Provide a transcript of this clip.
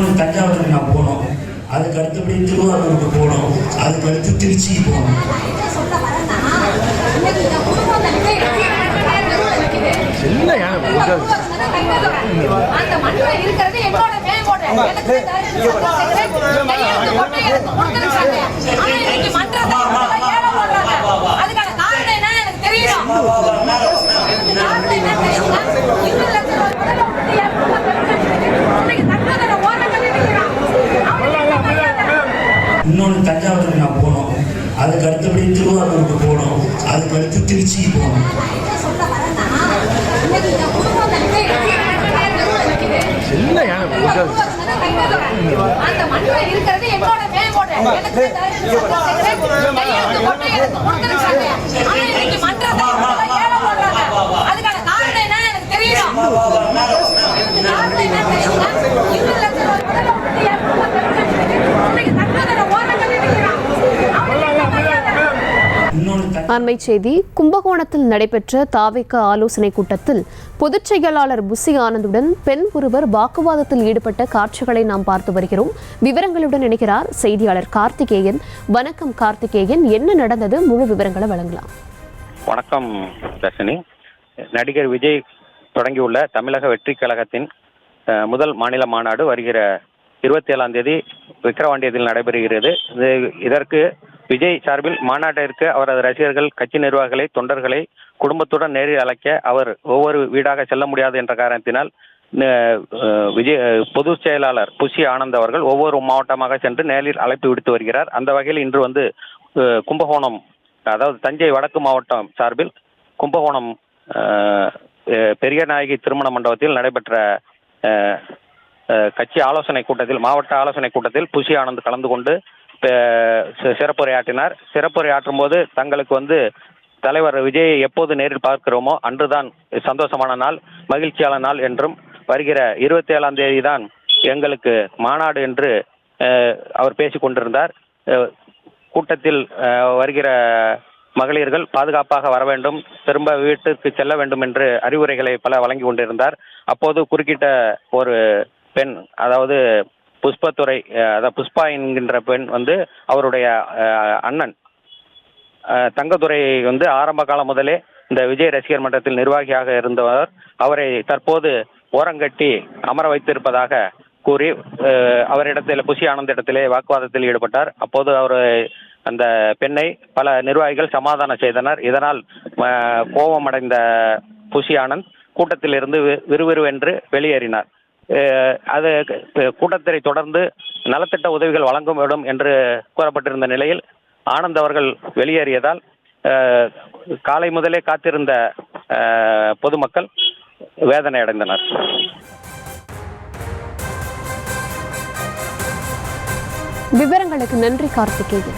இன்னொன்று தஞ்சாவூருக்கு நான் போனோம், அதுக்கு அடுத்தபடி திருவாரூருக்கு போனோம், அதுக்கு அடுத்து திருச்சிக்கு போனோம். இன்னொன்று தஞ்சாவூருக்கு நான் போனோம், அதுக்கு அடுத்தபடி திருவாரூருக்கு போனோம், அதுக்கு அடுத்து திருச்சிக்கு போனோம். அண்மை செய்தி. கும்பகோணத்தில் நடைபெற்ற தாவேக ஆலோசனை கூட்டத்தில் பொதுச் செயலாளர் புசி ஆனந்துடன் பெண் ஒருவர் வாக்குவாதத்தில் ஈடுபட்ட காட்சிகளை நாம் பார்த்து வருகிறோம். விவரங்களுடன் இணைகிறார் செய்தியாளர் கார்த்திகேயன். வணக்கம் கார்த்திகேயன், என்ன நடந்தது? முழு விவரங்களை வழங்கலாம். வணக்கம் தர்ஷினி. நடிகர் விஜய் தொடங்கியுள்ள தமிழக வெற்றி கழகத்தின் முதல் மாநில மாநாடு வருகிற 27ஆம் தேதி விக்கிரவாண்டியத்தில் நடைபெறுகிறது. இதற்கு விஜய் சார்பில் மாநாட்டிற்கு அவரது ரசிகர்கள், கட்சி நிர்வாகிகளை, தொண்டர்களை குடும்பத்துடன் நேரில் அழைக்க அவர் ஒவ்வொரு வீடாக செல்ல முடியாது என்ற காரணத்தினால் விஜய் பொதுச் செயலாளர் புசி ஆனந்த் அவர்கள் ஒவ்வொரு மாவட்டமாக சென்று நேரில் அழைப்பு விடுத்து வருகிறார். அந்த வகையில் இன்று கும்பகோணம், அதாவது தஞ்சை வடக்கு மாவட்டம் சார்பில் கும்பகோணம் பெரியநாயகி திருமண மண்டபத்தில் நடைபெற்ற கட்சி ஆலோசனை கூட்டத்தில், மாவட்ட ஆலோசனை கூட்டத்தில் புசி ஆனந்த் கலந்து கொண்டு சிறப்புரையாற்றினார். சிறப்புரையாற்றும் போது தங்களுக்கு தலைவர் விஜயை எப்போது நேரில் பார்க்கிறோமோ அன்றுதான் சந்தோஷமான நாள், மகிழ்ச்சியான நாள் என்றும், வருகிற 27ஆம் தேதி தான் எங்களுக்கு மாநாடு என்று அவர் பேசிக் கொண்டிருந்தார். கூட்டத்தில் வருகிற மகளிர்கள் பாதுகாப்பாக வர வேண்டும், திரும்ப வீட்டிற்கு செல்ல வேண்டும் என்று அறிவுரைகளை பல வழங்கி கொண்டிருந்தார். அப்போது குறுக்கிட்ட ஒரு பெண், அதாவது புஷ்பத்துறை, அதாவது புஷ்பா என்கின்ற பெண் அவருடைய அண்ணன் தங்கத்துறை ஆரம்ப காலம் முதலே இந்த விஜய் ரசிகர் மன்றத்தில் நிர்வாகியாக இருந்தவர், அவரை தற்போது ஓரங்கட்டி அமர வைத்திருப்பதாக கூறி அவரிடத்தில், புசி ஆனந்த் இடத்திலே வாக்குவாதத்தில் ஈடுபட்டார். அப்போது அவர் அந்த பெண்ணை பல நிர்வாகிகள் சமாதானம் செய்தனர். இதனால் கோபமடைந்த புசி ஆனந்த் கூட்டத்தில் இருந்து விறுவிறுவென்று வெளியேறினார். அது கூட்டத்தை தொடர்ந்து நலத்திட்ட உதவிகள் வழங்க வேண்டும் என்று கூறப்பட்டிருந்த நிலையில் ஆனந்த் அவர்கள் வெளியேறியதால் காலை முதலே காத்திருந்த பொதுமக்கள் வேதனை அடைந்தனர். விவரங்களுக்கு நன்றி கார்த்திகேயன்.